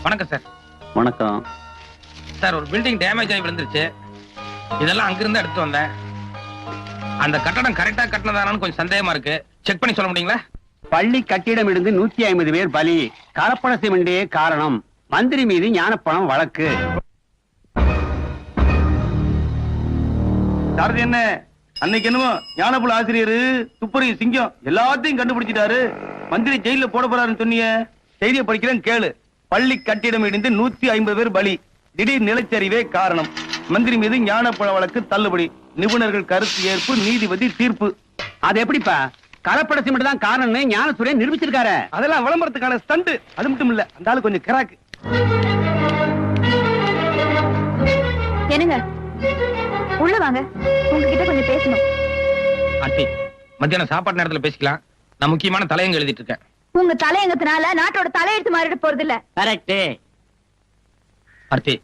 வணக்கம் சார். வணக்கம் சார், ஒரு பில்டிங் டேமேஜ் ஆகி விழுந்துருச்சு. இதெல்லாம் அங்கிருந்து எடுத்து வந்தேன். அந்த கட்டடம் கரெக்டா கட்டினதானு கொஞ்சம் சந்தேகமா இருக்கு. செக் பண்ணி சொல்ல முடியுங்களா? பள்ளி கட்டிடம் இருந்து 150 பேர் பலி. கலப்பட சிமெண்டே காரணம். மந்திரி மீது ஞானப்பணம் வழக்கு. சாரதி என்ன அன்னைக்கு என்னமோ ஞானப்புல ஆசிரியர் துப்பறி சிங்கம் எல்லாத்தையும் கண்டுபிடிச்சிட்டாரு, மந்திரி ஜெயில போட போறாருன்னு சொன்னிய செய்தியை படிக்கிறேன் கேளு. பள்ளி கட்டிடம் இடிந்து 150 பேர் பலி. திடீர் நிலச்சரிவே காரணம். மந்திரி மீது ஞானப்பழ வழக்கு தள்ளுபடி. நிபுணர்கள் கருத்து ஏற்பு, நீதிபதி தீர்ப்பு. அது எப்படிப்பா? கலப்பட சிமெண்ட் தான் காரணம்னு ஞானசூரியன் நிரூபிச்சிருக்காரு. அதெல்லாம் விளம்பரத்துக்கான ஸ்டண்ட். அது மட்டும் இல்ல, அந்த ஆளு கொஞ்சம் கிராக்கு. என்னங்க, உள்ள வாங்க, உங்ககிட்ட கொஞ்சம் பேசணும். ஆண்டி, மத்தியானம் சாப்பாடு நேரத்துல பேசிக்கலாம். நான் முக்கியமான தலையங்க எழுதிட்டு இருக்கேன். உங்க தலையங்கத்தினால நாட்டோட தலையெழுத்து மாறிட போறது இல்ல. கரெக்ட். ஆர்த்தி,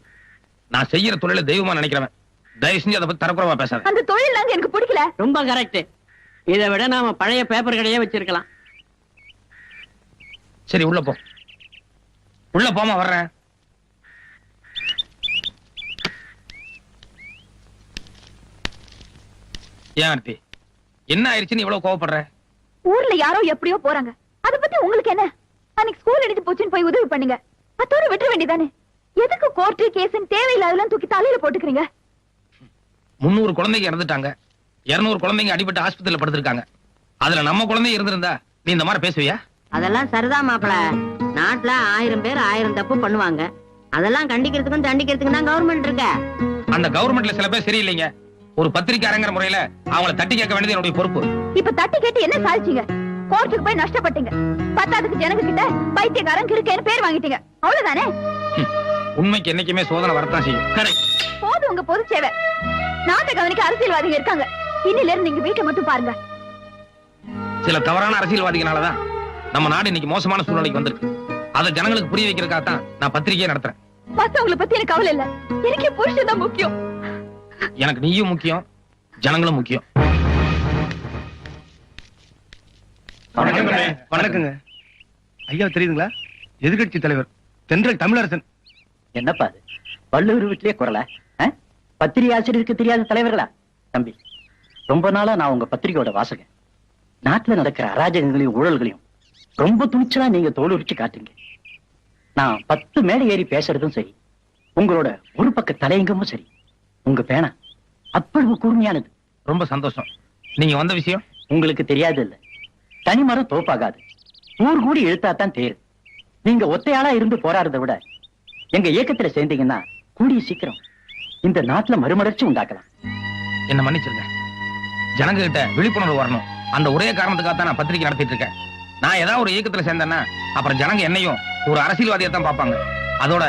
நான் செய்யற தொழில தெய்வமா நினைக்கிறவன். தயவு செஞ்சு அதை பத்தி தரக்குறவா பேசாத. அந்த தொழில் நாங்க எனக்கு பிடிக்கல. ரொம்ப கரெக்ட். இதை விட நாம பழைய பேப்பர் கடையே வச்சிருக்கலாம். சரி, உள்ள போ. உள்ள போமா, வர்றேன். ஏன் ஆர்த்தி, என்ன ஆயிடுச்சுன்னு இவ்வளவு கோவப்படுற? ஊர்ல யாரோ எப்படியோ போறாங்க, அத பத்தி உங்களுக்கு என்ன? அன்னைக்கு ஸ்கூல் எடுத்து போச்சுன்னு போய் உதவி பண்ணீங்க, அத்தோட விட்டுற வேண்டியதானே. எதுக்கு கோர்ட்டு கேஸ் தேவையில்லாதெல்லாம் தூக்கி தலையில போட்டுக்கிறீங்க? 300 குழந்தைங்க இறந்துட்டாங்க, 200 குழந்தைங்க அடிபட்டு ஆஸ்பத்திரியில படுத்திருக்காங்க. அதுல நம்ம குழந்தை இருந்திருந்தா நீ இந்த மாதிரி பேசுவியா? அதெல்லாம் சரிதான் மாப்பிள. நாட்டுல 1000 பேர் 1000 தப்பு பண்ணுவாங்க. அதெல்லாம் கண்டிக்கிறதுக்கும் தண்டிக்கிறதுக்கும் தான் கவர்மெண்ட் இருக்க. அந்த கவர்மெண்ட்ல சில பேர் சரியில்லைங்க. ஒரு பத்திரிக்கையாளங்கிற முறையில அவங்கள தட்டி கேட்க வேண்டியது என்னுடைய பொறுப்பு. இப்ப தட்டி கேட்டு என்ன சாதிச்சீங்க? கோர்ட்டுக்கு போய் நஷ்டப்பட்டீங்க. பத்தாவதுக்கு ஜனங்க கிட்ட பைத்தியக்காரன் கிறுக்கேன்னு பேர் வாங்கிட்டீங்க, அவ்வளவுதானே? உண்மைக்கு என்னைக்குமே சோதனை வரத்தான் செய்யும். கரெக்ட். போது உங்க பொது சேவை. நாட்டை கவனிக்க அரசியல்வாதிகள் இருக்காங்க. இன்னில இருந்து நீங்க வீட்டை மட்டும் பாருங்க. சில தவறான அரசியல்வாதிகளாலதான் நம்ம நாடு இன்னைக்கு மோசமான சூழ்நிலைக்கு வந்திருக்கு. அதை ஜனங்களுக்கு புரிய வைக்கிறதுக்காக தான் நான் பத்திரிகையை நடத்துறேன். மத்தவங்களை பத்தி எனக்கு கவலை இல்ல, எனக்கு புருஷன் தான் முக்கியம். எனக்கு நீயும் முக்கியம், ஜனங்களும் முக்கியம். வணக்கங்க ஐயா. தெரியுதுங்களா? எதிர்கட்சி தலைவர் தென்றல் தமிழரசன். என்னப்பா அது? வள்ளுவர் வீட்டிலே குரல பத்திரிகை ஆசிரியருக்கு தெரியாத தலைவர்களா? தம்பி, ரொம்ப நாளா நான் உங்க பத்திரிகையோட வாசகன். நாட்டுல நடக்கிற அராஜகங்களையும் ஊழல்களையும் ரொம்ப துணிச்சலா நீங்க தோலுரிச்சு காட்டுங்க. நான் 10 மேடை ஏறி பேசுறதும் சரி, உங்களோட ஒரு பக்க தலையங்கமும் சரி, உங்க பேனா அவ்வளவு கூர்மையானது. ரொம்ப சந்தோஷம். நீங்க வந்த விஷயம் உங்களுக்கு தெரியாது இல்ல. தனிமரம் தோப்பாகாது, ஊர் கூடி எழுத்தாத்தான் தேரு. நீங்க ஒத்தையாளா இருந்து போராடுறதை விட எங்க இயக்கத்துல சேர்ந்தீங்கன்னா கூடிய சீக்கிரம் இந்த நாட்டுல மறுமலர்ச்சி உண்டாக்கலாம். என்ன மன்னிச்சிருங்க. ஜனங்க கிட்ட விழிப்புணர்வு வரணும். அந்த ஒரே காரணத்துக்காக தான் நான் பத்திரிகை நடத்திட்டு இருக்கேன். நான் ஏதாவது ஒரு இயக்கத்துல சேர்ந்தேன்னா அப்புறம் ஜனங்க என்னையும் ஒரு அரசியல்வாதியை தான் பார்ப்பாங்க. அதோட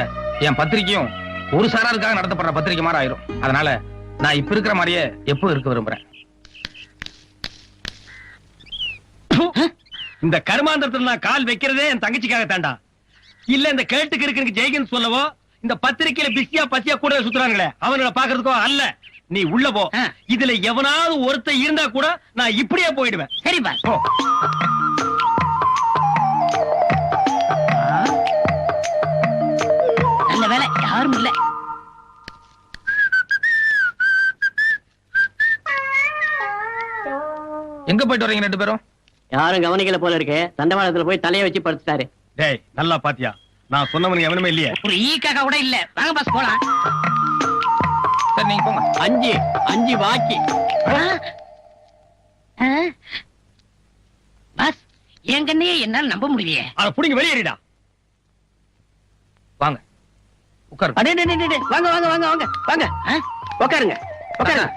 என் பத்திரிகையும் ஒரு சாராருக்காக நடத்தப்படுற பத்திரிகை மாதிரி ஆயிரும். அதனால நான் இப்ப இருக்கிற மாதிரியே எப்போ இருக்க விரும்புறேன். இந்த கருமாந்திரத்துல நான் கால் வைக்கிறதே என் தங்கச்சிக்காக தாண்டா. இல்ல இந்த கேட்டுக்கு இருக்கு ஜெய்கன் சொல்லவோ, இந்த பத்திரிக்கையில பிஸியா பசியா கூட சுத்துறாங்களே அவங்கள பாக்குறதுக்கோ அல்ல. நீ உள்ள போ. இதுல எவனாவது ஒருத்த இருந்தா கூட நான் இப்படியே போயிடுவேன். சரிப்பா. நல்ல வேலை யாரும் இல்ல. எங்க போயிட்டு வரீங்க ரெண்டு பேரும்? யாரும் கவனிக்கல போல இருக்கு. தண்டவாளத்துல போய் தலைய வச்சு படுத்துட்டாரு. டேய், நல்லா பாத்தியா? நான் சொன்னவனுக்கு எவனுமே இல்லையே. ஒரு ஈக்காக கூட இல்ல. வாங்க பஸ் போலாம். சரி, நீங்க போங்க. 5 பாக்கி. பஸ் என் கண்ணையே என்னால நம்ப முடியலையே. அத புடிங்க வெளியேறிடா. வாங்க உட்காரு. அடே வாங்க வாங்க வாங்க வாங்க வாங்க. உட்காருங்க உட்காருங்க.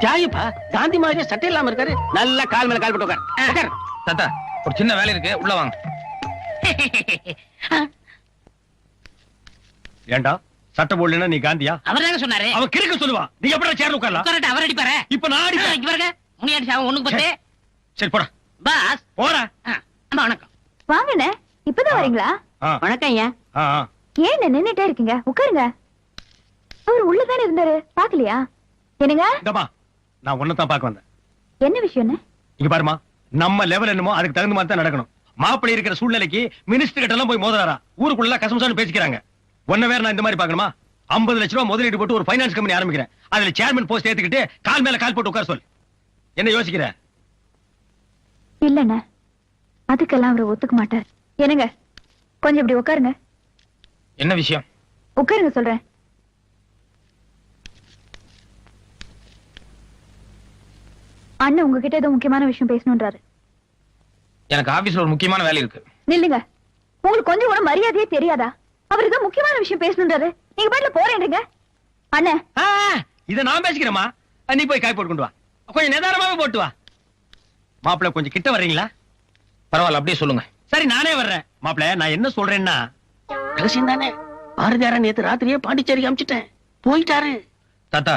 ஜாயிப்பா காந்தி மாதிரியே சட்டை இல்லாம இருக்காரு. நல்லா கால் மேல கால் போட்டு உட்காரு. தாத்தா, ஒரு சின்ன வேலை இருக்கு, உள்ள வாங்க. ஏண்டா சட்டை போடலன்னா நீ காந்தியா? அவர் தாங்க சொன்னாரு. அவன் கிறுக்க சொல்லுவான். நீ எப்படி சேர்ந்து உட்காரலாம்? உட்காரட்ட அவர் அடிப்பாரு. இப்ப நான் அடிப்பேன். இங்க பாருங்க, முனியாடி சாவம் ஒண்ணுக்கு பத்து. சரி போடா. பாஸ் போடா. அம்மா வணக்கம். வாங்கண்ணே, இப்பதான் வரீங்களா? வணக்கம் ஐயா. ஏன் நின்னுட்டே இருக்கீங்க? உட்காருங்க. அவர் உள்ளதானே இருந்தாரு, பாக்கலையா? என்னங்க? இந்தமா நான் ஒன்னதான் பார்க்க வந்தேன். என்ன விஷயம்னு? இங்க பாருமா, நம்ம லெவல் என்னமோ அதுக்கு தகுந்த மாதிரி தான் நடக்கணும். மாப்பிள்ளை இருக்கிற சூழ்நிலைக்கு மினிஸ்டர் கிட்ட எல்லாம் போய் மோதுறாரா, ஊருக்குள்ள கசமசான்னு பேசிக்கிறாங்க. ஒன்ன வேற நான் இந்த மாதிரி பாக்கணுமா? 50 லட்சம் ரூபாய் முதலீடு போட்டு ஒரு ஃபைனான்ஸ் கம்பெனி ஆரம்பிக்கிறேன். அதுல சேர்மன் போஸ்ட் ஏத்துக்கிட்டு கால் மேல கால் போட்டு உட்கார சொல். என்ன யோசிக்கிற? இல்லண்ணே, அதுக்கெல்லாம் அவரை ஒத்துக்க மாட்டார். என்னங்க, கொஞ்சம் இப்படி உட்காருங்க. என்ன விஷயம்? உட்காருங்க சொல்றேன். அண்ணன் உங்ககிட்ட ஏதோ முக்கியமான விஷயம் பேசணும்ன்றாரு. எனக்கு ஆபீஸ்ல ஒரு முக்கியமான வேலை இருக்கு. நில்லுங்க, உங்களுக்கு கொஞ்சம் கூட மரியாதையே தெரியாதா? அவர் ஏதோ முக்கியமான விஷயம் பேசணும்ன்றாரு, நீங்க பாட்டுல போறேன்றீங்க. அண்ணே, இத நான் பேசிக்கிறேமா, நீ போய் காய் போட்டு கொண்டு வா. கொஞ்சம் நிதானமாவே போட்டு வா. மாப்பிள்ளை கொஞ்சம் கிட்ட வர்றீங்களா? பரவாயில்ல, அப்படியே சொல்லுங்க. சரி, நானே வர்றேன். மாப்பிள்ளை, நான் என்ன சொல்றேன்னா, ரகசியம் தானே. பாரதியார நேத்து ராத்திரியே பாண்டிச்சேரி அமிச்சிட்டேன், போயிட்டாரு. தாத்தா,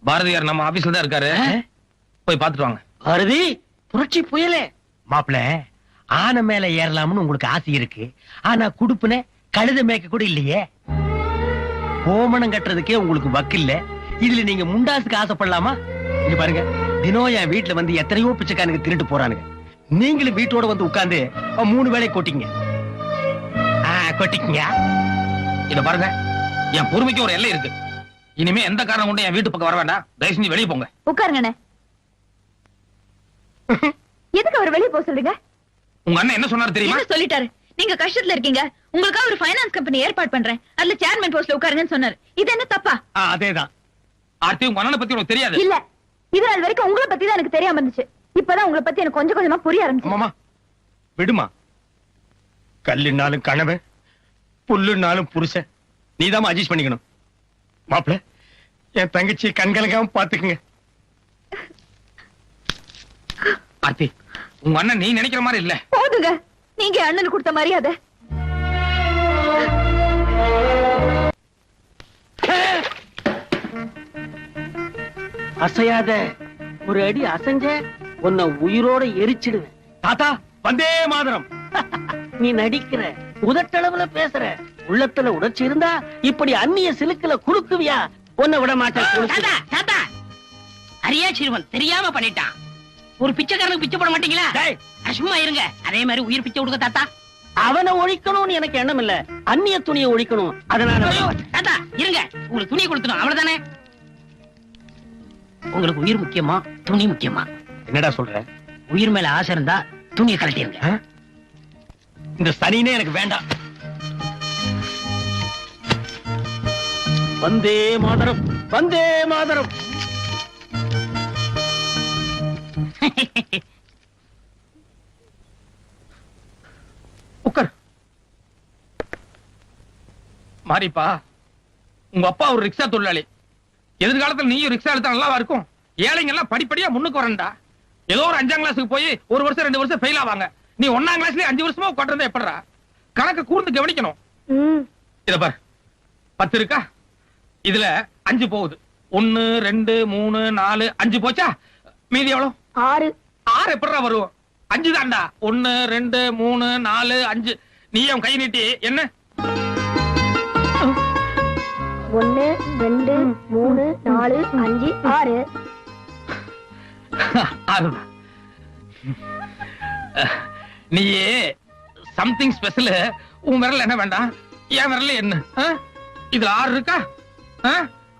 பாரதியார் நம்ம ஆபீஸ்ல தான் இருக்காரு, போய் பாத்துட்டு வாங்க. பாரதி புரட்சி புயலே. மாப்பிள்ளை, ஆனை மேல ஏறலாம்னு உங்களுக்கு ஆசை இருக்கு, ஆனா குடுப்புன கழுத மேய்க்க கூட இல்லையே. கோமணம் கட்டுறதுக்கே உங்களுக்கு வக்கு இல்ல, இதுல நீங்க முண்டாசுக்கு ஆசைப்படலாமா? இங்க பாருங்க, தினம் என் வீட்டுல வந்து எத்தனையோ பிச்சைக்காரனுக்கு திருட்டு போறானுங்க. நீங்களும் வீட்டோட வந்து உட்கார்ந்து 3 வேளை கொட்டிங்க. கொட்டிக்கங்க. இத பாருங்க, என் பொறுமைக்கு ஒரு எல்லை இருக்கு. இனிமே எந்த காரணம் கொண்டு என் வீட்டு பக்கம் வர வேண்டாம். தயவு செஞ்சு வெளியே போங்க. உட்காருங்க அண்ணே. எதுக்கு அவர் வெளியே போக சொல்றீங்க? உங்க அண்ணன் என்ன சொன்னாரு தெரியுமா? என்ன சொல்லிட்டாரு? நீங்க கஷ்டத்துல இருக்கீங்க, உங்களுக்காக ஒரு ஃபைனான்ஸ் கம்பெனி ஏற்பாடு பண்றேன், அதுல சேர்மன் போஸ்ட்ல உட்காருங்கன்னு சொன்னாரு. இது என்ன தப்பா? அதேதான். ஆர்த்தி, உங்க அண்ணனை பத்தி உனக்கு தெரியாது. இல்ல, இது நாள் வரைக்கும் உங்களை பத்தி தான் எனக்கு தெரியாம இருந்துச்சு. இப்பதான் உங்களை பத்தி எனக்கு கொஞ்சம் கொஞ்சமா புரிய ஆரம்பிச்சு. அம்மா விடுமா, கல்லுனாலும் கனவு, புல்லுனாலும் புருஷன், நீதான் அட்ஜஸ்ட் பண்ணிக்கணும். மாப்பிள்ள, என் தங்கச்சி கண்கலங்காம பாத்துக்குங்க. ஆர்த்தி, உங்க அண்ணன் நீ நினைக்கிற மாதிரி இல்ல. போதுங்க, நீங்க அண்ணனுக்கு கொடுத்த மரியாதை. அசையாத, ஒரு அடி அசைஞ்ச உன்னை உயிரோட எரிச்சிடுவேன். தாத்தா, வந்தே மாதரம். நீ நடிக்கிற, உதட்டளவுல பேசுற, உள்ளத்துல உணர்ச்சி இருந்தா இப்படி அந்நிய சிலுக்குல குறுக்குவியா? உன்னை விட மாட்டேன். அரியா சிறுவன் தெரியாம பண்ணிட்டான். ஒரு பிச்சைக்காரனுக்கு பிச்சை போட மாட்டீங்களா? சும்மா இருங்க. அதே மாதிரி உயிர் பிச்சை கொடுக்க தாத்தா. அவனை ஒழிக்கணும்னு எனக்கு எண்ணம் இல்ல, அந்நிய துணியை ஒழிக்கணும். அதனால தாத்தா இருங்க, உங்களுக்கு துணி கொடுத்துடும், அவ்வளவுதானே. உங்களுக்கு உயிர் முக்கியமா துணி முக்கியமா? என்னடா சொல்ற? உயிர் மேல ஆசை இருந்தா துணியை கழட்டிருங்க. இந்த சனினே எனக்கு வேண்டாம். வந்தே மாதரம், வந்தே மாதரம். உட்கார். மாரிப்பா, உங்க அப்பா ஒரு ரிக்ஷா தொழிலாளி. எதிர்காலத்துல நீயும் ரிக்ஷா எடுத்தா நல்லாவா இருக்கும்? ஏழைங்க எல்லாம் படிப்படியா முன்னுக்கு வரண்டா. ஏதோ ஒரு 5ஆம் கிளாஸுக்கு போய் 1 வருஷம் 2 வருஷம் ஃபெயில் ஆவாங்க. நீ 1ஆம் கிளாஸ்லயே 5 வருஷமா உட்கார்ந்தா எப்படிடா? கணக்கு கூர்ந்து கவனிக்கணும். இத பாரு, 10 இருக்கா, இதுல 5 போகுது. 1 2 3 4 5 போச்சா? மீதி எவ்வளவு? 6. 6 எப்படிடா வரும்? 5 தான்டா. 1 2 3 4 5. நீ என் கை நீட்டி என்ன? 1 2 3 4 5 6. 6. நீ சம்திங் ஸ்பெஷல். உன் விரல்ல என்ன வேண்டாம், என் விரல்ல என்ன? இதுல 6 இருக்கா?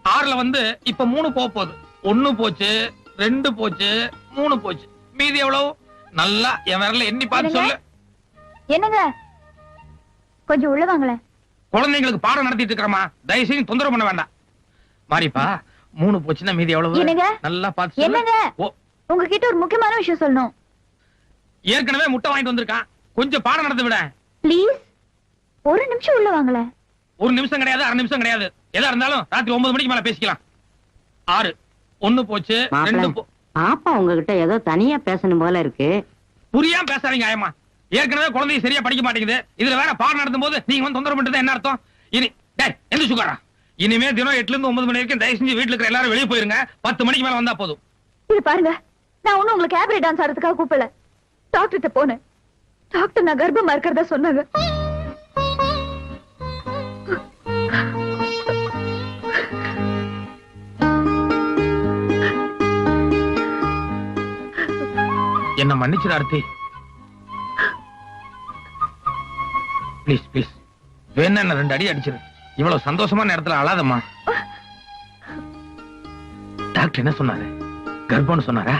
6ல வந்து இப்ப 3 போகுது. 1 போச்சு, 2 போச்சு, 3 போச்சு. மீதி எவ்வளவு? நல்லா என் விரல்ல எண்ணி பார்த்து சொல்லு. என்னங்க, கொஞ்சம் உள்ள வாங்களேன். குழந்தைங்களுக்கு பாடம் நடத்திட்டு இருக்கறமா, தயவு செய்து தொந்தரவு பண்ண வேண்டாம். மாரிப்பா, 3 போச்சுன்னா மீதி எவ்வளவு? என்னங்க? நல்லா பார்த்து சொல்லு. என்னங்க, உங்ககிட்ட ஒரு முக்கியமான விஷயம் சொல்லணும். ஏற்கனவே முட்டை வாங்கிட்டு வந்திருக்கான், கொஞ்சம் பாடம் நடத்த விட. ப்ளீஸ், ஒரு நிமிஷம் உள்ள வாங்களேன். 1 நிமிஷம் கிடையாது, 1/2 நிமிஷம் கிடையாது. எதா இருந்தாலும் ராத்திரி 9 மணிக்கு மேல பேசிக்கலாம். 6 1 போச்சு, 2 பாப்பா உங்ககிட்ட ஏதோ தனியா பேசணும் போல இருக்கு. புரியாம பேசாதீங்க ஆயமா. ஏற்கனவே குழந்தைய சரியா படிக்க மாட்டேங்குது, இதுல வேற பாடம் நடத்தும் போது நீங்க வந்து தொந்தரவு பண்றது என்ன அர்த்தம்? இனி எந்த சுகாரா, இனிமே தினம் 8ல இருந்து 9 மணி வரைக்கும் தயவு செஞ்சு வீட்டுல இருக்கிற எல்லாரும் வெளியே போயிருங்க. 10 மணிக்கு மேல வந்தா போதும். இது பாருங்க, நான் ஒண்ணும் உங்களுக்கு கேபரே டான்ஸ் ஆடுறதுக்காக கூப்பிடல. டாக்டர்கிட்ட போனேன். டாக்டர் நான் கர்ப்பமா இருக்கிறதா சொன்னாங்க. என்ன மன்னிச்சிரு ஆர்த்தி. ப்ளீஸ் ப்ளீஸ் வேணா என்ன 2 அடி அடிச்சிரு. இவ்வளவு சந்தோஷமான நேரத்துல அழாதம்மா. டாக்டர் என்ன சொன்னாரு? கர்ப்பம்னு சொன்னாரா?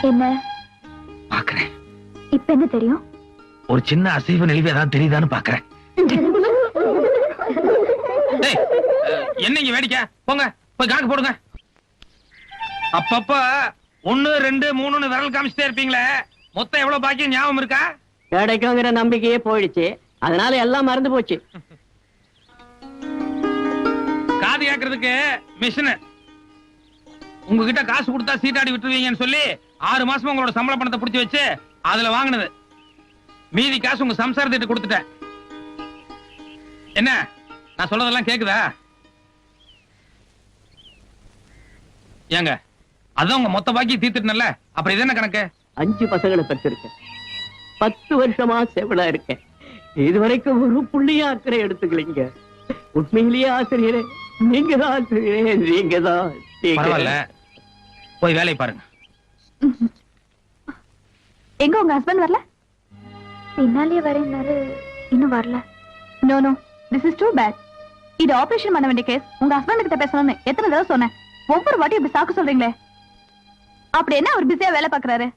என்ன பாக்குறேன். இப்ப என்ன தெரியும்? ஒரு சின்ன அசைவு நெளிவு ஏதாவது தெரியுதான்னு பாக்குறேன். என்னங்க வேடிக்கை? போங்க போய் கணக்கு போடுங்க. அப்பப்ப 1 2 3ன்னு விரல் காமிச்சிட்டே இருப்பீங்களே, மொத்தம் எவ்வளவு பாக்கி ஞாபகம் இருக்கா? கிடைக்குங்கிற நம்பிக்கையே போயிடுச்சு, அதனால எல்லாம் மறந்து போச்சு. காது கேட்கறதுக்கு மிஷின். உங்ககிட்ட காசு கொடுத்தா சீட்டாடி விட்டுருவீங்கன்னு சொல்லி 6 மாசமா உங்களோட சம்பள பணத்தை புடிச்சு வச்சு அதுல வாங்கினது. மீதி காசு உங்க சம்சாரத்திட்ட கொடுத்துட்டேன். என்ன நான் சொல்றதெல்லாம் கேக்குதா? ஏங்க அதான் உங்க மொத்த பாக்கி தீர்த்துட்டல, அப்புறம் இது என்ன கணக்கு? 5 பசங்களை பெற்றிருக்கேன், 10 வருஷமா செவிலா இருக்கேன். இதுவரைக்கும் ஒரு புள்ளியா அக்கறை எடுத்துக்கலீங்க. உண்மையிலேயே ஆசிரியரே, நீங்க தான் ஆசிரியரே, நீங்க தான். பரவாயில்ல, போய் வேலையை பாருங்க. எங்க உங்க ஹஸ்பண்ட் வரல? பின்னாலே வரேன்னாரு, இன்னும் வரல. No no, this is too bad. இது ஆபரேஷன் பண்ண வேண்டிய கேஸ். உங்க ஹஸ்பண்ட் கிட்ட பேசணும்னு எத்தனை தடவை சொன்னேன். ஒவ்வொரு வாட்டியும் இப்படி சாக்கு சொல்றீங்களே. அப்படி என்ன அவர் பிஸியா வேலை பாக்குறாரு?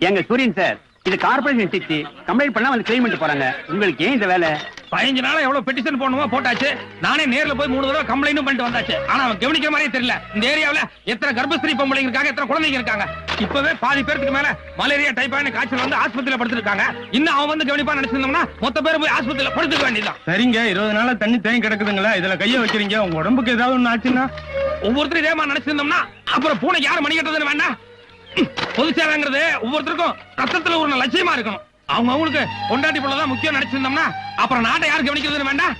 எங்க சூரியன் சார், இது கார்பரேஷன் சிட்டி. கம்ப்ளைண்ட் பண்ணா வந்து கிளைம் பண்ணிட்டு போறாங்க. உங்களுக்கு ஏன் இந்த வேலை? 15 நாளா எவ்வளவு பெட்டிஷன் போடணுமோ போட்டாச்சு. நானே நேர்ல போய் 3 தடவை கம்ப்ளைண்டும் பண்ணிட்டு வந்தாச்சு. ஆனா அவன் கவனிக்கிற மாதிரியே தெரியல. இந்த ஏரியாவுல எத்தனை கர்ப்பஸ்திரீ பொம்பளைங்க இருக்காங்க, எத்தனை குழந்தைங்க இருக்காங்க. இப்பவே பாதி பேருக்கு மேல மலேரியா டைபாய்டு காய்ச்சல் வந்து ஆஸ்பத்திரியில படுத்திருக்காங்க. இன்னும் அவன் வந்து கவனிப்பா நினைச்சிருந்தோம்னா மொத்த பேரும் போய் ஆஸ்பத்திரியில படுத்துக்க வேண்டியதான். சரிங்க, 20 நாளா தண்ணி தேங்கி கிடக்குதுங்களா, இதுல கைய வைக்கிறீங்க. உங்க உடம்புக்கு ஏதாவது ஒண்ணு ஆச்சுன்னா? ஒவ்வொருத்தரும் இதே மாதிரி நினைச்சிருந்தோம்னா அப்புறம் பூனைக்கு யாரு மணி கட்டுறதுன்னு வேண்டாம். பொது சேவைங்கிறது ஒவ்வொருத்தருக்கும் ரத்தத்துல ஒரு லட்சியமா இருக்கணும். அவங்க அவங்களுக்கு கொண்டாட்டி போலதான் முக்கியம் நினைச்சிருந்தோம்னா அப்புறம் நாட்டை யாரு கவனிக்கிறதுன்னு வேண்டாம்.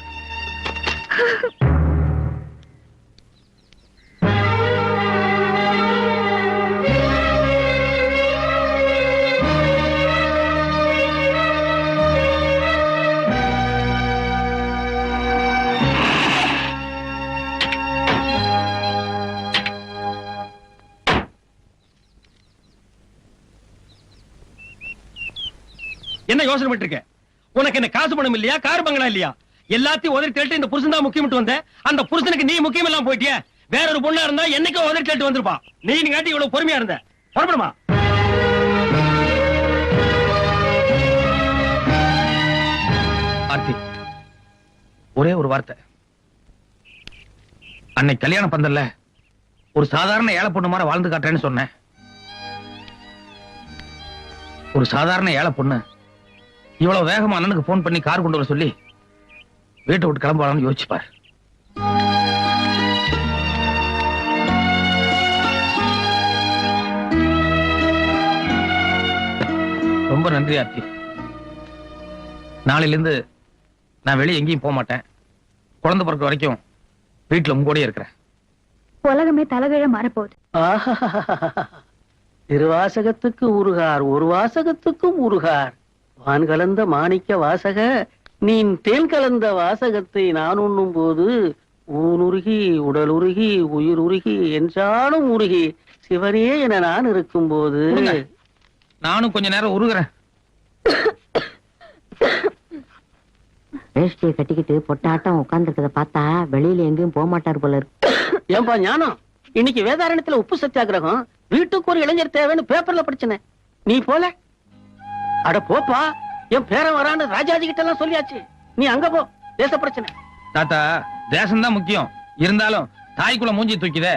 என்ன யோசனை பண்ணிட்டு இருக்க? உனக்கு என்ன காசு பணம் இல்லையா, கார் பங்களா இல்லையா? எல்லாத்தையும் உதறி தள்ளிட்டு இந்த புருஷன் தான் முக்கியம் வந்த. அந்த புருஷனுக்கு நீ முக்கியம் எல்லாம் போயிட்டிய. வேற ஒரு பொண்ணா இருந்தா என்னைக்கோ உதறி தள்ளிட்டு வந்திருப்பா. நீ காட்டி இவ்வளவு பொறுமையா இருந்த. புறப்படுமா? ஆர்த்தி, ஒரே ஒரு வார்த்தை. அன்னை கல்யாண பந்தல்ல ஒரு சாதாரண ஏழை பொண்ணு மாதிரி வாழ்ந்து காட்டுறேன்னு சொன்னேன். ஒரு சாதாரண ஏழை பொண்ணு இவ்வளவு வேகமா அண்ணனுக்கு போன் பண்ணி கார் கொண்டு வர சொல்லி வீட்டை விட்டு கிளம்பலாம்னு யோசிச்சுப்பார். ரொம்ப நன்றி ஆர்த்தி. நாளையில இருந்து நான் வெளியே எங்கேயும் போக மாட்டேன். குழந்தை பிறக்க வரைக்கும் வீட்டுல உங்க கூடயே இருக்கிறேன். உலகமே தலைகீழ மாறப்போகுது. திருவாசகத்துக்கு ஊறுகார், ஒரு வாசகத்துக்கும் ஊறுகார். வான் கலந்த மாணிக்க வாசக, நீ தேன் கலந்த வாசகத்தை நான் உண்ணும் போது ஊனுருகி உடல் உருகி உயிர் உருகி என்றாலும் உருகி சிவனே என நான் இருக்கும் போது நானும் கொஞ்ச நேரம் உருகிறேன். வேஷ்டியை கட்டிக்கிட்டு பொட்டாட்டம் உட்கார்ந்துருக்கத பார்த்தா வெளியில எங்கேயும் போக மாட்டார் போல இருக்கு. ஏன்பா ஞானம், இன்னைக்கு வேதாரண்யத்துல உப்பு சத்தியாகிரகம், வீட்டுக்கு ஒரு இளைஞர் தேவைன்னு பேப்பர்ல படிச்சனே, நீ போல? அட போப்பா, என் பேரன் வரான்னு ராஜாஜி கிட்ட எல்லாம் சொல்லியாச்சு. நீ அங்க போ, தேச பிரச்சனை. தாத்தா, தேசம்தான் முக்கியம். இருந்தாலும் தாய்க்குள்ள மூஞ்சி தூக்கிதே.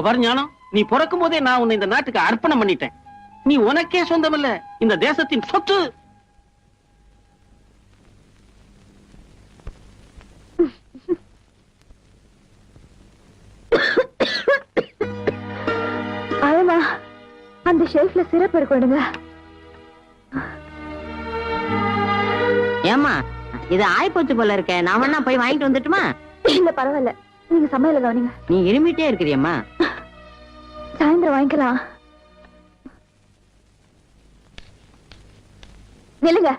பாரு ஞானம், நீ பிறக்கும் போதே நான் உன்னை இந்த நாட்டுக்கு அர்ப்பணம் பண்ணிட்டேன். நீ உனக்கே சொந்தமல்ல, இந்த தேசத்தின் சொத்து. அழமா அந்த ஷெல்ஃப்ல சிறப்பு இருக்கணுங்க. ஏமா இது ஆயிப்போச்சு போல இருக்க, நான் வேணா போய் வாங்கிட்டு வந்துட்டுமா? இல்ல பரவாயில்ல, நீங்க சமையல கவனிங்க. நீ இருமிட்டே இருக்கிறியம்மா. சாயந்தரம் வாங்கிக்கலாம். நில்லுங்க,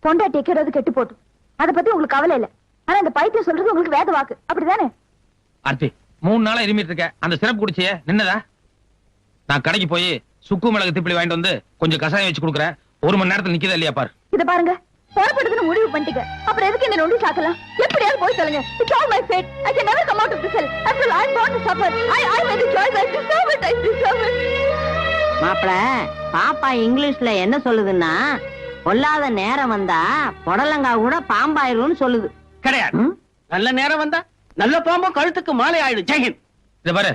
பொண்டாட்டி கேட்கறது கெட்டு போட்டும். அத பத்தி உங்களுக்கு கவலை இல்ல. ஆனா அந்த பைத்தியம் சொல்றது உங்களுக்கு வேத வாக்கு, அப்படிதானே? ஆர்த்தி 3 நாளா இருமிட்டு இருக்க, அந்த சிரப் குடிச்சியே நின்னதா? நான் கடைக்கு போய் சுக்கு மிளகு திப்பிலி வாங்கிட்டு வந்து கொஞ்சம் கசாயம் வச்சு கொடுக்குறேன். 1 மணி நேரத்துல நிக்குதா இல்லையா பாரு. இத பாருங்க, புறப்படுதுன்னு முடிவு பண்ணிட்டீங்க, அப்புறம் எதுக்கு என்ன நொண்டி சாக்கலாம்? எப்படியாவது போய் சொல்லுங்க. It's all my fate. I can never come out of this hell. After all, I'm born to suffer. I made the choice. I deserve it. I deserve it. மாப்பிள, பாப்பா இங்கிலீஷ்ல என்ன சொல்லுதுன்னா, பொல்லாத நேரம் வந்தா புடலங்கா கூட பாம்பாயிரும்னு சொல்லுது. கிடையாது. நல்ல நேரம் வந்தா நல்ல பாம்பும் கழுத்துக்கு மாலை ஆயிடும். ஜெயஹிந்த். இத பாரு,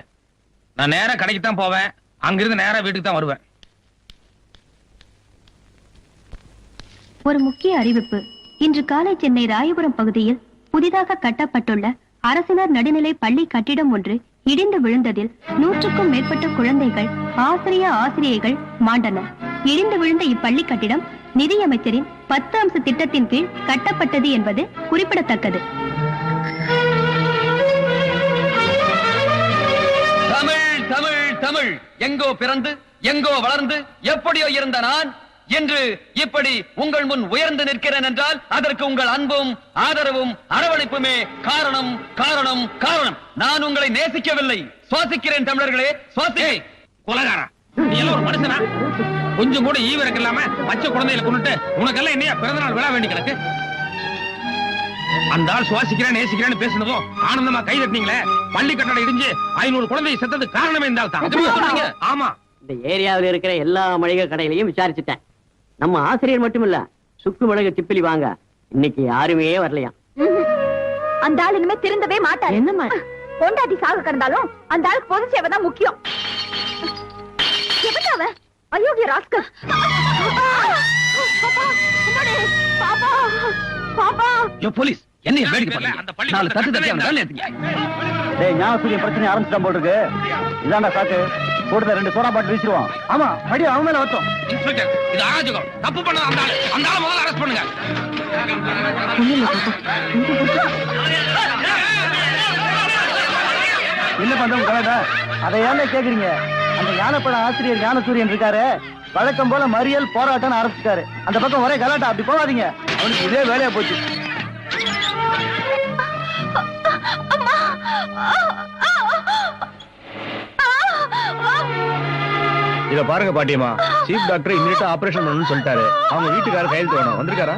நான் நேரா கடைக்கு தான் போவேன், அங்கிருந்து நேரா வீட்டுக்கு தான் வருவேன். ஒரு முக்கிய அறிவிப்பு. இன்று காலை சென்னை ராயபுரம் பகுதியில் புதிதாக கட்டப்பட்டுள்ள அரசினர் நடுநிலை பள்ளி கட்டிடம் ஒன்று இடிந்து விழுந்ததில் 100க்கும் மேற்பட்ட குழந்தைகள், ஆசிரியைகள் மாண்டனர். இடிந்து விழுந்த இப்பள்ளி கட்டிடம் நிதியமைச்சரின் 10 அம்ச திட்டத்தின் கீழ் கட்டப்பட்டது என்பது குறிப்பிடத்தக்கது. தமிழ் தமிழ் தமிழ் எங்கோ பிறந்து எங்கோ வளர்ந்து எப்படியோ இருந்த நான் இன்று இப்படி உங்கள் முன் உயர்ந்து நிற்கிறேன் என்றால் அதற்கு உங்கள் அன்பும் ஆதரவும் அரவணைப்புமே காரணம் காரணம் காரணம். நான் உங்களை நேசிக்கவில்லை, சுவாசிக்கிறேன். தமிழர்களே, சுவாசி. கொலகாரா, நீ எல்லாம் ஒரு மனுஷனா? கொஞ்சம் கூட ஈவிரக்கு இல்லாம பச்சை குழந்தைகளை கொண்டுட்டு உனக்கெல்லாம் என்னையா பிறந்த நாள் விழா வேண்டி கிடக்கு? அந்த ஆள் சுவாசிக்கிறேன் நேசிக்கிறேன்னு பேசினதும் ஆனந்தமா கை தட்டினீங்களே. பள்ளி கட்டடம் இடிஞ்சு 500 குழந்தை செத்தது காரணமே இந்த ஆள் தான். ஆமா, இந்த ஏரியாவில் இருக்கிற எல்லா மளிகை கடையிலையும் விசாரிச்சுட்டேன். நம்ம ஆசிரியர் மட்டும் இல்ல, சுக்கு மிளகு திப்பிலி வாங்க இன்னைக்கு யாருமே வரலையா. அந்த ஆள் இனிமே திருந்தவே மாட்டார். என்னம்மா? பொண்டாட்டி சாக கிடந்தாலும் அந்த ஆளுக்கு பொது சேவை தான் முக்கியம். எவனாவ? அயோக்கிய ராஸ்கல். பாப்பா, பாப்பா. யோ போலீஸ், என்ன வேடிக்கை பாருங்க. அந்த பள்ளி 4 தட்டு தட்டி அவன வேலை ஏத்துங்க. டேய், ஞாபகம் பிரச்சனை ஆரம்பிச்சிட்டான் போல இருக்கு. இதாண்டா சாக்கு. கூடத 2 சோடா பாட்டில் வீசிடுவோம். ஆமா, படி அவன் மேல வட்டோம். இன்ஸ்பெக்டர், இது அராஜகம். தப்பு பண்ண அந்த ஆளை முதல்ல அரெஸ்ட் பண்ணுங்க. என்ன பண்றோம் கலடா? அதை ஏன்டா கேக்குறீங்க? அந்த ஞானப்பட ஆசிரியர் ஞானசூரியன் இருக்காரு, வழக்கம் போல மறியல் போராட்டம் ஆரம்பிச்சிட்டாரு. அந்த பக்கம் ஒரே கலாட்டா. அப்படி போகாதீங்க, அவனுக்கு இதே வேலையா போச்சு. இத பாருங்க பாட்டியம்மா, சீஃப் டாக்டர் இமிடியேட்டா ஆபரேஷன் பண்ணணும்னு சொல்லிட்டாரு. அவங்க வீட்டுக்கார கையெழுத்து வேணும். வந்திருக்காரா?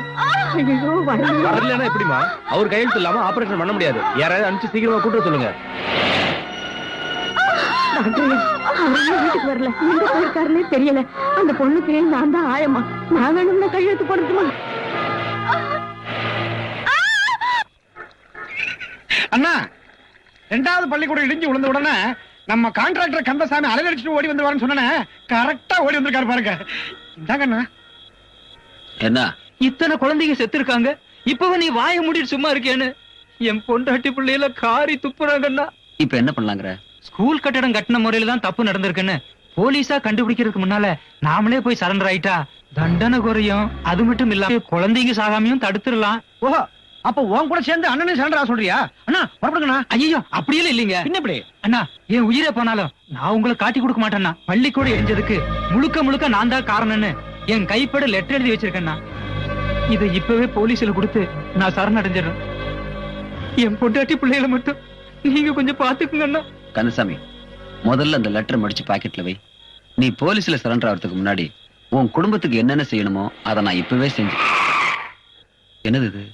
வரலன்னா எப்படிமா? அவர் கையெழுத்து இல்லாம ஆபரேஷன் பண்ண முடியாது. யாராவது அனுப்பிச்சு சீக்கிரமா கூட்ட சொல்லுங்க. வீட்டுக்கு வரல, எங்க போயிருக்காருன்னே தெரியல. அந்த பொண்ணுக்கு நான் தான் ஆயமா. நான் வேணும்னா கையெழுத்து போடட்டுமா? அண்ணா, 2வது பள்ளிக்கூடம் இடிஞ்சு விழுந்த உடனே நம்ம கான்ட்ராக்டர் கந்தசாமி அலையடிச்சுட்டு ஓடி வந்துருவாருன்னு சொன்னேன். கரெக்டா ஓடி வந்திருக்காரு பாருங்க. இந்தாங்கண்ணா. என்ன இத்தனை குழந்தைங்க செத்து இருக்காங்க, இப்பவும் நீ வாய மூடிட்டு சும்மா இருக்கேன்னு என் பொண்டாட்டி பிள்ளையில காரி துப்புறாங்கண்ணா. இப்ப என்ன பண்ணலாங்கிற? ஸ்கூல் கட்டடம் கட்டின முறையில தான் தப்பு நடந்திருக்குன்னு போலீஸா கண்டுபிடிக்கிறதுக்கு முன்னால நாமளே போய் சரண்டர் ஆயிட்டா தண்டனை குறையும். அது மட்டும் இல்லாம குழந்தைங்க சாகாமையும் தடுத்துடலாம். ஓஹோ, அப்ப உன் கூட சேர்ந்து அண்ணனே சரண்டரா சொல்றியா? அண்ணா புறப்படுங்கண்ணா. ஐயோ, அப்படியே இல்லைங்க. என்ன இப்படி? அண்ணா, என் உயிரை போனாலும் நான் உங்களை காட்டி கொடுக்க மாட்டேன்னா. பள்ளிக்கூட எரிஞ்சதுக்கு முழுக்க முழுக்க நான் தான் காரணம்னு என் கைப்பட லெட்டர் எழுதி வச்சிருக்கேன்னா. இதை இப்பவே போலீஸ்ல கொடுத்து நான் சரணடைஞ்சிடறேன். என் பொண்டாட்டி பிள்ளைகளை மட்டும் நீங்க கொஞ்சம் பாத்துக்குங்கண்ணா. கந்தசாமி, முதல்ல அந்த லெட்டர் முடிச்சு பாக்கெட்ல வை. நீ போலீஸ்ல சரண்டர் ஆகிறதுக்கு முன்னாடி உன் குடும்பத்துக்கு என்னென்ன செய்யணுமோ அதை நான் இப்பவே செஞ்சு. என்னது இது?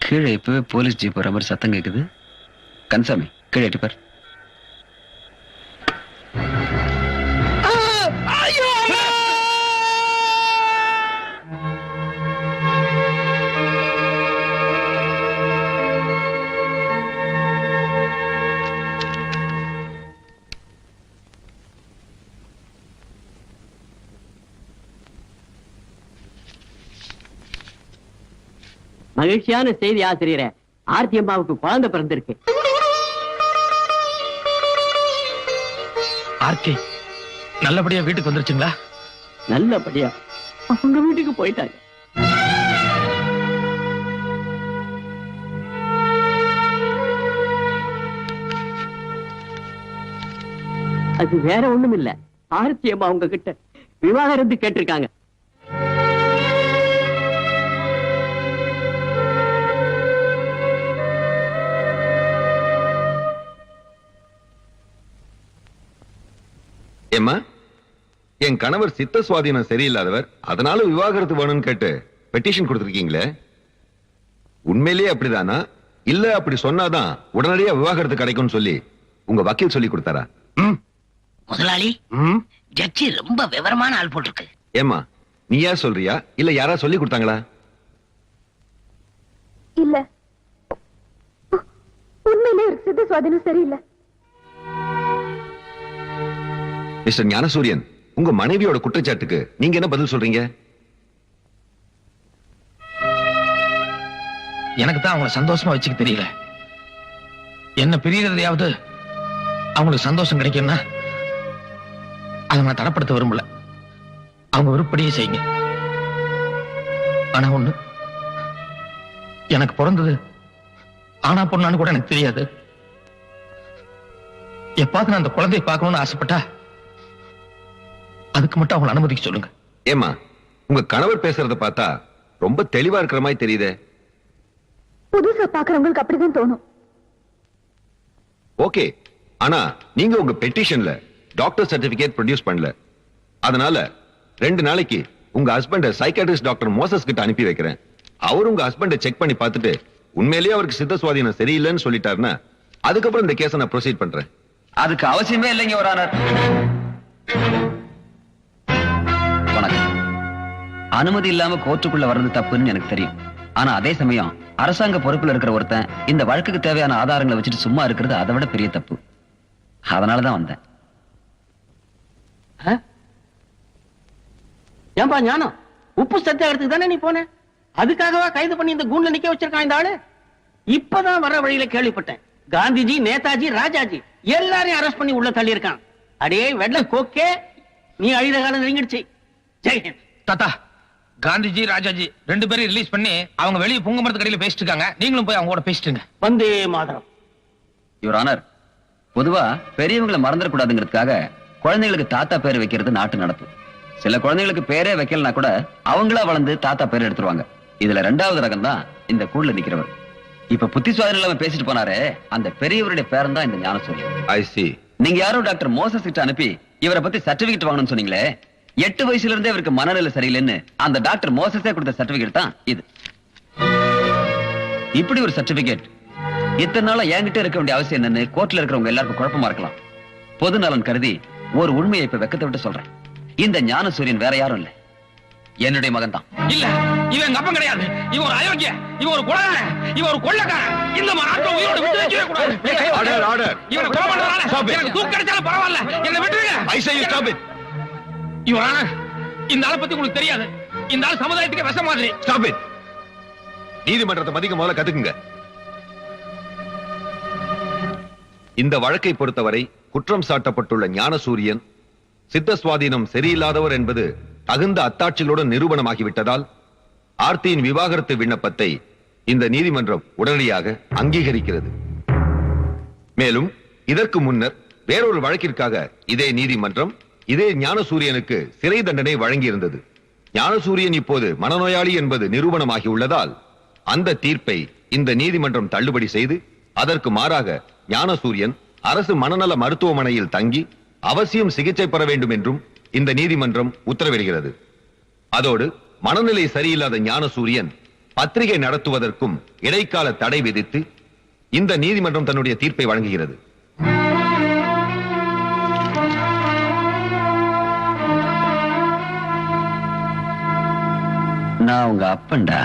கீழே இப்பவே போலீஸ் ஜீப் வர மாதிரி சத்தம் கேக்குது. கந்தசாமி, கீழே எட்டிப்பார். மகிழ்ச்சியான செய்தி ஆசிரியரே, ஆர்த்தி அம்மாவுக்கு குழந்தை பிறந்திருக்கு. ஆர்த்தி நல்லபடியா வீட்டுக்கு வந்துருச்சுங்களா? நல்லபடியா அவங்க வீட்டுக்கு போயிட்டாங்க. அது வேற ஒண்ணும் இல்ல, ஆர்த்தி அம்மா அவங்க கிட்ட விவாகரத்து கேட்டிருக்காங்க. ஏம்மா, என் கணவர் சித்த சுவாதீனம் சரியில்லாதவர், அதனால விவாகரத்து வேணும்னு கேட்டு பெட்டிஷன் கொடுத்திருக்கீங்களே, உண்மையிலேயே அப்படிதானா? இல்ல அப்படி சொன்னாதான் உடனடியா விவாகரத்து கிடைக்கும்னு சொல்லி உங்க வக்கீல் சொல்லி கொடுத்தாரா? முதலாளி, ஜட்ஜி ரொம்ப விவரமான ஆள் போட்டிருக்கு. ஏம்மா, நீயா சொல்றியா இல்ல யாரா சொல்லி கொடுத்தாங்களா? இல்ல, உண்மையிலே இருக்கு, சித்த சுவாதீனம் சரியில்லை. மிஸ்டர் ஞானசூரியன், உங்க மனைவியோட குற்றச்சாட்டுக்கு நீங்க என்ன பதில் சொல்றீங்க? எனக்கு தான் அவங்களை சந்தோஷமா வச்சுக்க தெரியல. என்ன பிரியறதையாவது அவங்களுக்கு சந்தோஷம் கிடைக்கும்னா அதை நான் தடப்படுத்த விரும்பல. அவங்க விருப்படியே செய்யுங்க. ஆனா ஒண்ணு, எனக்கு பிறந்தது ஆனா பொண்ணான்னு கூட எனக்கு தெரியாது. எப்பாவது நான் அந்த குழந்தையை பார்க்கணும்னு ஆசைப்பட்டா அதுக்கு மட்டும் அவங்களை அனுமதிக்க சொல்லுங்க. ஏமா, உங்க கணவர் பேசுறத பார்த்தா ரொம்ப தெளிவா இருக்கிற மாதிரி தெரியுதே. புதுசா பாக்குறவங்களுக்கு அப்படிதான் தோணும். ஓகே, ஆனா நீங்க உங்க பெட்டிஷன்ல டாக்டர் சர்டிபிகேட் ப்ரொடியூஸ் பண்ணல. அதனால 2 நாளைக்கு உங்க ஹஸ்பண்ட சைக்காட்ரிஸ்ட் டாக்டர் மோசஸ் கிட்ட அனுப்பி வைக்கிறேன். அவர் உங்க ஹஸ்பண்ட செக் பண்ணி பார்த்துட்டு உண்மையிலேயே அவருக்கு சித்த சுவாதீனம் சரியில்லைன்னு சொல்லிட்டாருன்னா அதுக்கப்புறம் இந்த கேஸை நான் ப்ரொசீட் பண்றேன். அதுக்கு அவசியமே இல்லைங்க ஒரு ஆனர். வணக்கம். அனுமதி இல்லாம கோர்ட்டுக்குள்ள வர்றது தப்புன்னு எனக்கு தெரியும். ஆனா அதே சமயம் அரசாங்க பொறுப்புல இருக்கிற ஒருத்தன் இந்த வழக்குக்கு தேவையான ஆதாரங்களை வச்சுட்டு சும்மா இருக்கிறது அதை விட பெரிய தப்பு. அதனாலதான் வந்தேன். ஏன்பா ஞானம், உப்பு சத்தியாகிறதுக்கு தானே நீ போன? அதுக்காகவா கைது பண்ணி இந்த கூண்ல நிக்க வச்சிருக்கான் இந்த ஆளு? இப்பதான் வர வழியில கேள்விப்பட்டேன், காந்திஜி, நேதாஜி, ராஜாஜி எல்லாரையும் அரெஸ்ட் பண்ணி உள்ள தள்ளி இருக்கான். அடே வெள்ள கோக்கே, நீ அழித காலம் நெருங்கிடுச்சு. ஜெய்ஹிந்த். தாத்தா, காந்திஜி ராஜாஜி 2 பேரையும் ரிலீஸ் பண்ணி அவங்க வெளியே புங்க மரத்து கடையில பேசிட்டு இருக்காங்க. நீங்களும் போய் அவங்க கூட பேசிட்டுங்க. வந்தே மாதரம். யுவர் ஆனர், பொதுவா பெரியவங்களை மறந்துடக்கூடாதுங்கிறதுக்காக குழந்தைகளுக்கு தாத்தா பேர் வைக்கிறது நாட்டு நடப்பு. சில குழந்தைகளுக்கு பேரே வைக்கலனா கூட அவங்களா வளர்ந்து தாத்தா பேர் எடுத்துருவாங்க. இதுல 2வது ரகம் தான் இந்த கூடுல நிக்கிறவர். இப்ப புத்தி சுவாதீனம் இல்லாம பேசிட்டு போனாரே, அந்த பெரியவருடைய பேரன் தான் இந்த ஞானசூரியன். ஐ சி. நீங்க யாரோ டாக்டர் மோசஸ் கிட்ட அனுப்பி இவரை பத்தி சர்டிபிகேட் வாங்கணும்னு சொன்னீங்களே, 8 வயசுல இருந்தே இவருக்கு மனநிலை சரியில்லைன்னு அந்த டாக்டர் மோசஸே கொடுத்த சர்டிபிகேட் தான் இது. இப்படி ஒரு சர்டிபிகேட் இத்தனை நாளா என்கிட்ட இருக்க வேண்டிய அவசியம் என்னன்னு கோர்ட்ல இருக்கிறவங்க எல்லாருக்கும் குழப்பமா இருக்கலாம். பொது நலன் கருதி ஒரு உண்மையை இப்ப வெக்கத்தை விட்டு சொல்றேன். இந்த ஞானசூரியன் வேற யாரும் இல்ல, என்னுடைய மகன் தான். இல்ல, இவன் எங்க அப்பன் கிடையாது. இவன் ஒரு அயோக்கிய, இவன் ஒரு கொலைகாரன், இவன் ஒரு கொள்ளைக்காரன். இந்த நாட்டை உயிரோட விட்டு வைக்கவே கூடாது. Order, order. இவனை கொலை பண்றதால எனக்கு தூக்கு கிடைச்சாலும் பரவாயில்ல, என்னை விட்டுருங்க. I say you stop it. Your honour, இந்த ஆளை பத்தி உங்களுக்கு தெரியாது. இந்த ஆள் சமுதாயத்துக்கு விஷம் மாதிரி. Stop it. நீதிமன்றத்தை மதிக்க முதல்ல கத்துக்குங்க. இந்த வழக்கை பொறுத்தவரை குற்றம் சாட்டப்பட்டுள்ள ஞானசூரியன் சித்த சுவாதீனம் சரியில்லாதவர் என்பது தகுந்த அத்தாட்சிகளுடன் நிரூபணமாகிவிட்டதால் ஆர்த்தியின் விவாகரத்து விண்ணப்பத்தை இந்த நீதிமன்றம் உடனடியாக அங்கீகரிக்கிறது. மேலும் இதற்கு முன்னர் வேறொரு வழக்கிற்காக இதே நீதிமன்றம் இதே ஞானசூரியனுக்கு சிறை தண்டனை வழங்கியிருந்தது. ஞானசூரியன் இப்போது மனநோயாளி என்பது நிரூபணமாகி உள்ளதால் அந்த தீர்ப்பை இந்த நீதிமன்றம் தள்ளுபடி செய்து அதற்கு மாறாக ஞானசூரியன் அரசு மனநல மருத்துவமனையில் தங்கி அவசியம் சிகிச்சை பெற வேண்டும் என்றும் இந்த நீதிமன்றம் உத்தரவிடுகிறது. அதோடு மனநிலை சரியில்லாத ஞானசூரியன் பத்திரிகை நடத்துவதற்கும் இடைக்கால தடை விதித்து இந்த நீதிமன்றம் தன்னுடைய தீர்ப்பை வழங்குகிறது. நான் உங்க அப்பன்டா.